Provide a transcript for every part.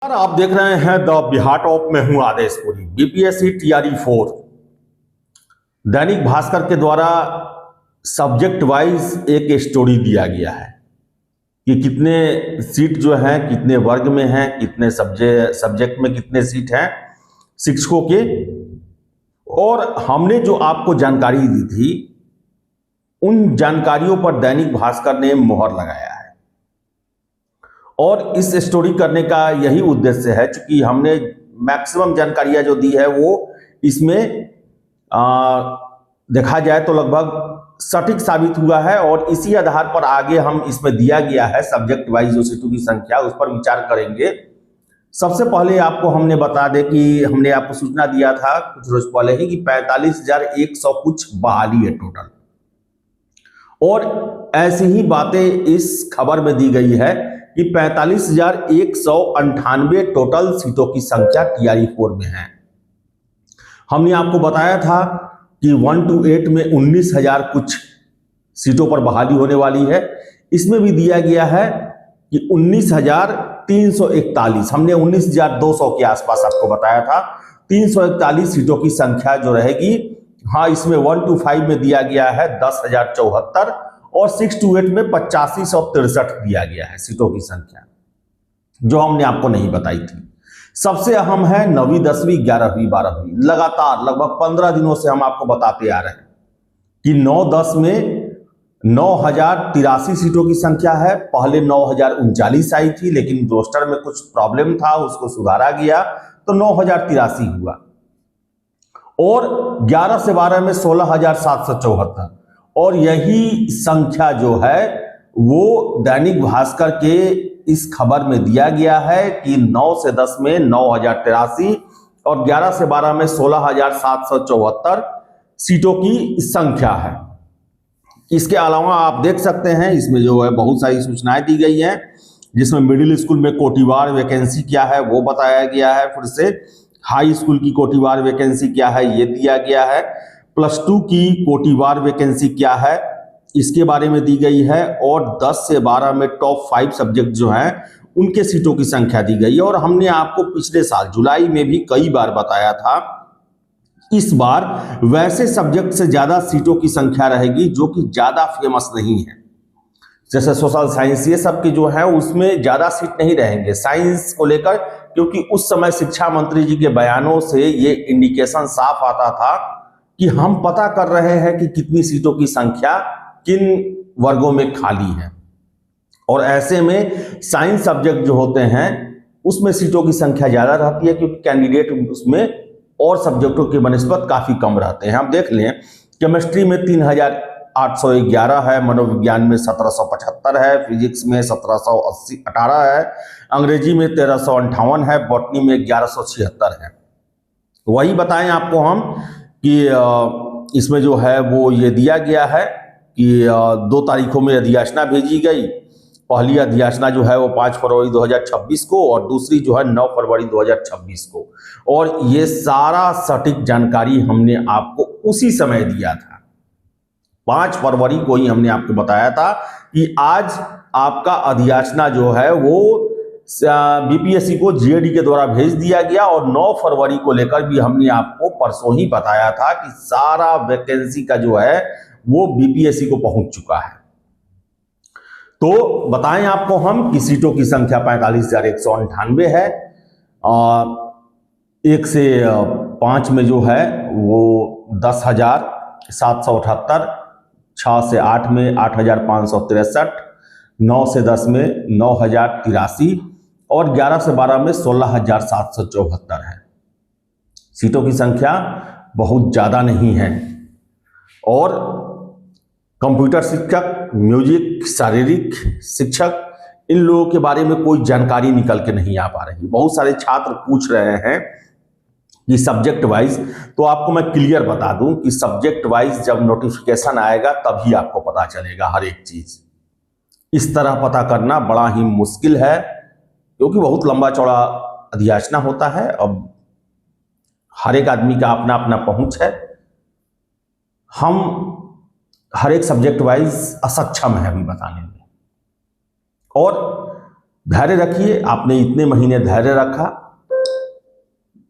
यार आप देख रहे हैं द बिहार टॉप में हूं आदेशपुरी। बीपीएससी टीआरई 4 दैनिक भास्कर के द्वारा सब्जेक्ट वाइज एक स्टोरी दिया गया है कि कितने सीट जो हैं, कितने वर्ग में हैं, कितने सब्जेक्ट में कितने सीट हैं शिक्षकों के। और हमने जो आपको जानकारी दी थी उन जानकारियों पर दैनिक भास्कर ने मोहर लगाया है। और इस स्टोरी करने का यही उद्देश्य है, चूंकि हमने मैक्सिमम जानकारियां जो दी है वो इसमें देखा जाए तो लगभग सटीक साबित हुआ है। और इसी आधार पर आगे हम इसमें दिया गया है सब्जेक्ट वाइज जो सीटों की संख्या, उस पर विचार करेंगे। सबसे पहले आपको हमने बता दें कि हमने आपको सूचना दिया था कुछ रोज पहले ही कि 45,100 कुछ बहाली है टोटल। और ऐसी ही बातें इस खबर में दी गई है कि 45,198 टोटल सीटों की संख्या टीआरई 4 में है। हमने आपको बताया था कि 1 to 8 में 19,000 कुछ सीटों पर बहाली होने वाली है। इसमें भी दिया गया है कि 19,341, हमने 19,200 के आसपास आपको बताया था। 341 सीटों की संख्या जो रहेगी। हाँ, इसमें 1 to 5 में दिया गया है 10,074 और 6 to 8 में 8563 दिया गया है सीटों की संख्या, जो हमने आपको नहीं बताई थी। सबसे अहम है 9वीं 10वीं 11वीं 12वीं। लगातार लगभग 15 दिनों से हम आपको बताते आ रहे हैं कि 9-10 में 9,083 सीटों की संख्या है। पहले 9,039 आई थी, लेकिन रोस्टर में कुछ प्रॉब्लम था, उसको सुधारा गया तो 9,083 हुआ। और 11 से 12 में 16,774। और यही संख्या जो है वो दैनिक भास्कर के इस खबर में दिया गया है कि 9 से 10 में 9,083 और 11 से 12 में 16,774 सीटों की संख्या है। इसके अलावा आप देख सकते हैं इसमें जो है बहुत सारी सूचनाएं दी गई हैं, जिसमें मिडिल स्कूल में कोटिवार वैकेंसी क्या है वो बताया गया है। फिर से हाई स्कूल की कोटिवार वैकेंसी क्या है ये दिया गया है। +2 की कोटिवार वैकेंसी क्या है इसके बारे में दी गई है। और 10 से 12 में टॉप 5 सब्जेक्ट जो हैं उनके सीटों की संख्या दी गई है। और हमने आपको पिछले साल जुलाई में भी कई बार बताया था, इस बार वैसे सब्जेक्ट से ज्यादा सीटों की संख्या रहेगी जो कि ज्यादा फेमस नहीं है। जैसे सोशल साइंस ये सब की जो है उसमें ज्यादा सीट नहीं रहेंगे साइंस को लेकर, क्योंकि उस समय शिक्षा मंत्री जी के बयानों से ये इंडिकेशन साफ आता था कि हम पता कर रहे हैं कि कितनी सीटों की संख्या किन वर्गों में खाली है। और ऐसे में साइंस सब्जेक्ट जो होते हैं उसमें सीटों की संख्या ज्यादा रहती है, क्योंकि कैंडिडेट उसमें और सब्जेक्टों की बनस्पत काफी कम रहते हैं। हम देख लें, केमिस्ट्री में 3,811 है, मनोविज्ञान में 1,775 है, फिजिक्स में 1,718 है, अंग्रेजी में 1,358 है, बॉटनी में 1,176 है। वही बताएं आपको हम कि इसमें जो है वो ये दिया गया है कि 2 तारीखों में अधियाचना भेजी गई। पहली अधियाचना जो है वो 5 फरवरी 2026 को और दूसरी जो है 9 फरवरी 2026 को। और ये सारा सटीक जानकारी हमने आपको उसी समय दिया था। 5 फरवरी को ही हमने आपको बताया था कि आज आपका अधियाचना जो है वो बीपीएससी को जीएडी के द्वारा भेज दिया गया। और 9 फरवरी को लेकर भी हमने आपको परसों ही बताया था कि सारा वैकेंसी का जो है वो बीपीएससी को पहुंच चुका है। तो बताएं आपको हम कि सीटों की संख्या 45,198 है। 1 से 5 में जो है वो 10,778, 6 से 8 में 8,563, 9 से 10 में 9,083 और 11 से 12 में 16,774 है। सीटों की संख्या बहुत ज़्यादा नहीं है। और कंप्यूटर शिक्षक, म्यूजिक, शारीरिक शिक्षक, इन लोगों के बारे में कोई जानकारी निकल के नहीं आ पा रही। बहुत सारे छात्र पूछ रहे हैं कि सब्जेक्ट वाइज, तो आपको मैं क्लियर बता दूं कि सब्जेक्ट वाइज जब नोटिफिकेशन आएगा तभी आपको पता चलेगा हर एक चीज। इस तरह पता करना बड़ा ही मुश्किल है, क्योंकि बहुत लंबा चौड़ा अधियाचना होता है। अब हर एक आदमी का अपना अपना पहुंच है। हम हर एक सब्जेक्ट वाइज असक्षम है अभी बताने में। और धैर्य रखिए। आपने इतने महीने धैर्य रखा,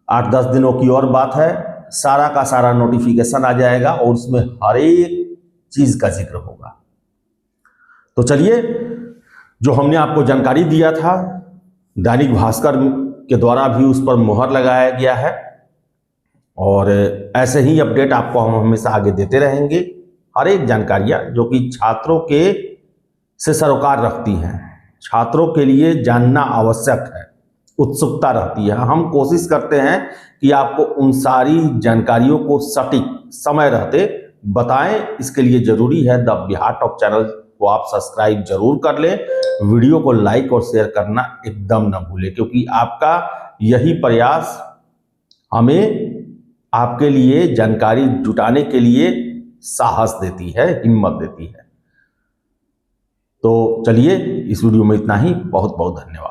8-10 दिनों की और बात है, सारा का सारा नोटिफिकेशन आ जाएगा और उसमें हर एक चीज का जिक्र होगा। तो चलिए, जो हमने आपको जानकारी दिया था, दैनिक भास्कर के द्वारा भी उस पर मुहर लगाया गया है और ऐसे ही अपडेट आपको हम हमेशा आगे देते रहेंगे। हर एक जानकारियां जो कि छात्रों के से सरोकार रखती हैं, छात्रों के लिए जानना आवश्यक है, उत्सुकता रहती है। हम कोशिश करते हैं कि आपको उन सारी जानकारियों को सटीक समय रहते बताएं। इसके लिए जरूरी है द बिहार टॉप चैनल को आप सब्सक्राइब जरूर कर लें, वीडियो को लाइक और शेयर करना एकदम न भूलें, क्योंकि आपका यही प्रयास हमें आपके लिए जानकारी जुटाने के लिए साहस देती है, हिम्मत देती है। तो चलिए, इस वीडियो में इतना ही। बहुत बहुत धन्यवाद।